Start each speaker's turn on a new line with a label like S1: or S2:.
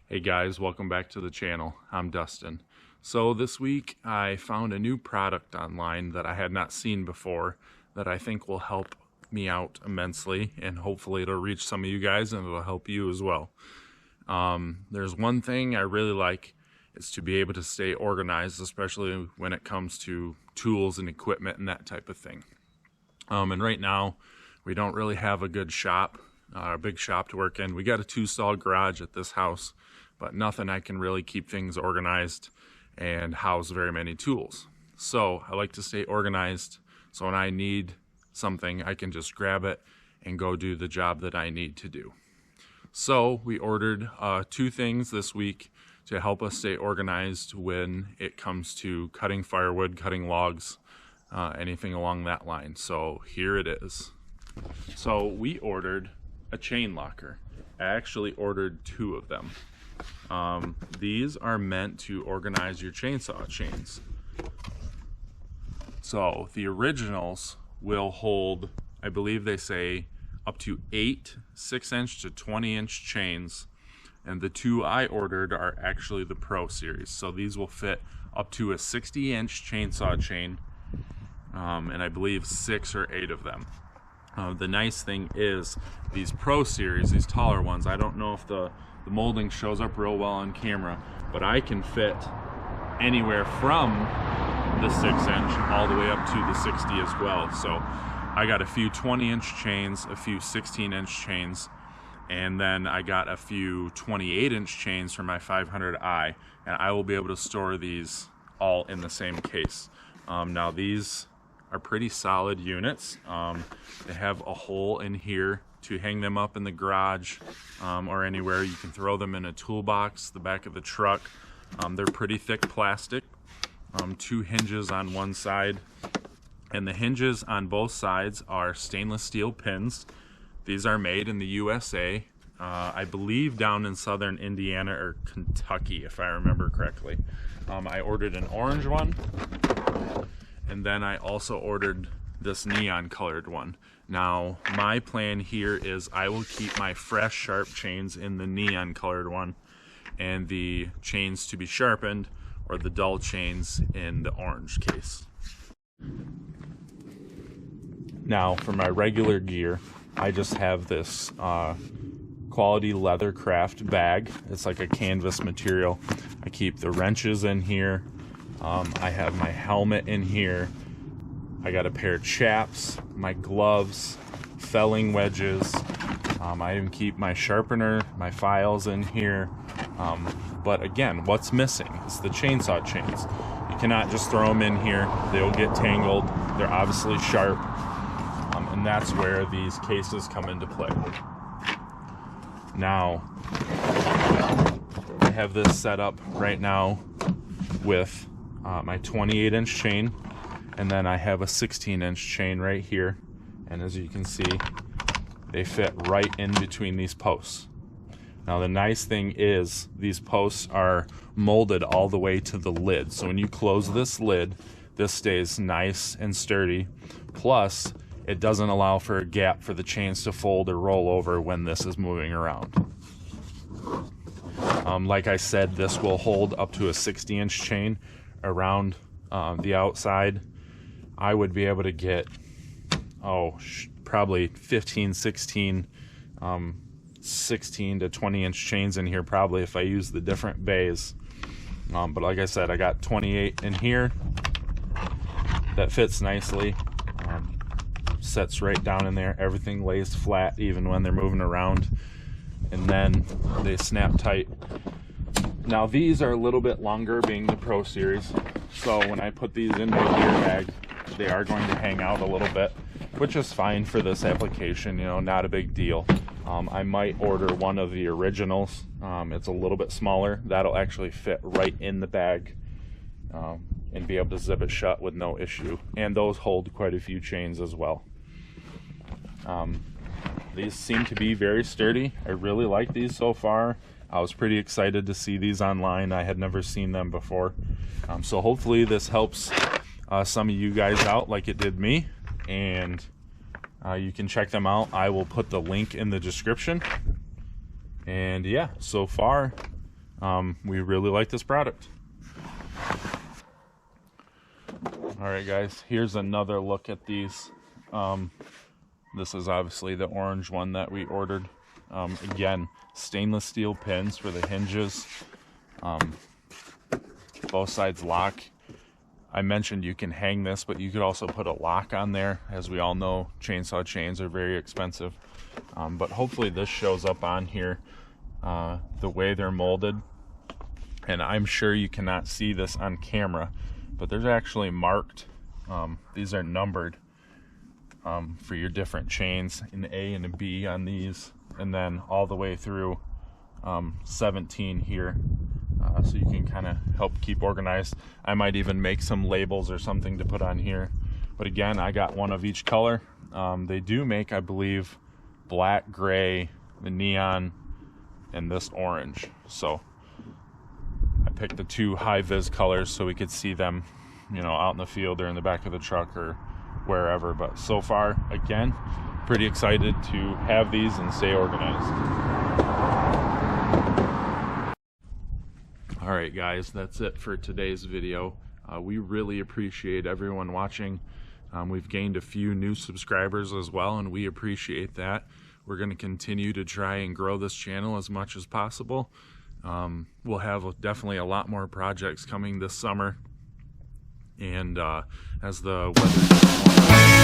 S1: Hey guys, welcome back to the channel. I'm Dustin. So this week I found a new product online that I had not seen before that I think will help me out immensely, and hopefully it'll reach some of you guys and it'll help you as well. There's one thing I really like, is to be able to stay organized, especially when it comes to tools and equipment and that type of thing. And right now we don't really have a good shop, a big shop to work in. We got a 2-stall garage at this house, but nothing I can really keep things organized and house very many tools. So I like to stay organized, so when I need something I can just grab it and go do the job that I need to do. So we ordered 2 things this week to help us stay organized when it comes to cutting firewood, cutting logs, anything along that line. So here it is. So we ordered a chain locker. I actually ordered 2 of them. These are meant to organize your chainsaw chains. So the originals will hold, I believe they say, up to 8 6-inch to 20-inch chains, and the 2 I ordered are actually the Pro Series. So these will fit up to a 60-inch chainsaw chain, and I believe 6 or 8 of them. The nice thing is these Pro Series, these taller ones, I don't know if the molding shows up real well on camera, but I can fit anywhere from the 6-inch all the way up to the 60 as well. So I got a few 20-inch chains, a few 16-inch chains, and then I got a few 28-inch chains for my 500i, and I will be able to store these all in the same case. Now these are pretty solid units. They have a hole in here to hang them up in the garage or anywhere. You can throw them in a toolbox, the back of the truck. They're pretty thick plastic. 2 hinges on one side, and the hinges on both sides are stainless steel pins. These are made in the USA, I believe down in southern Indiana or Kentucky, if I remember correctly. I ordered an orange one, and then I also ordered this neon colored one. Now my plan here is I will keep my fresh sharp chains in the neon colored one, and the chains to be sharpened, or the dull chains, in the orange case. Now for my regular gear, I just have this quality leather craft bag. It's like a canvas material. I keep the wrenches in here. I have my helmet in here. I got a pair of chaps, my gloves, felling wedges. I even keep my sharpener, my files in here. But again, what's missing is the chainsaw chains. You cannot just throw them in here. They'll get tangled. They're obviously sharp. And that's where these cases come into play. Now, I have this set up right now with my 28-inch chain, and then I have a 16-inch chain right here, and as you can see, they fit right in between these posts. Now the nice thing is these posts are molded all the way to the lid, so when you close this lid, this stays nice and sturdy, plus it doesn't allow for a gap for the chains to fold or roll over when this is moving around. Like I said, this will hold up to a 60-inch chain around the outside. I would be able to get probably 15, 16, 16 to 20-inch chains in here probably if I use the different bays. But like I said, I got 28 in here. That fits nicely. Sets right down in there. Everything lays flat even when they're moving around, and then they snap tight. Now these are a little bit longer, being the Pro Series, so when I put these in my gear bag, they are going to hang out a little bit, which is fine for this application, you know, not a big deal. I might order one of the originals. It's a little bit smaller. That'll actually fit right in the bag and be able to zip it shut with no issue, and those hold quite a few chains as well. These seem to be very sturdy. I really like these so far. I was pretty excited to see these online. I had never seen them before. So hopefully this helps some of you guys out like it did me, and you can check them out. I will put the link in the description. And yeah, so far we really like this product. All right, guys, here's another look at these. This is obviously the orange one that we ordered. Again, stainless steel pins for the hinges. Both sides lock. I mentioned you can hang this, but you could also put a lock on there. As we all know, chainsaw chains are very expensive. But hopefully this shows up on here the way they're molded. And I'm sure you cannot see this on camera, but there's actually marked. These are numbered for your different chains, an A and a B on these, and then all the way through 17 here. So you can kind of help keep organized. I might even make some labels or something to put on here. But again, I got one of each color. They do make, I believe, black, gray, the neon, and this orange. So I picked the two high-vis colors so we could see them, you know, out in the field or in the back of the truck or wherever. But so far, again, pretty excited to have these and stay organized. All right, guys, that's it for today's video. We really appreciate everyone watching. We've gained a few new subscribers as well, and we appreciate that. We're going to continue to try and grow this channel as much as possible. We'll have definitely a lot more projects coming this summer, and as the weather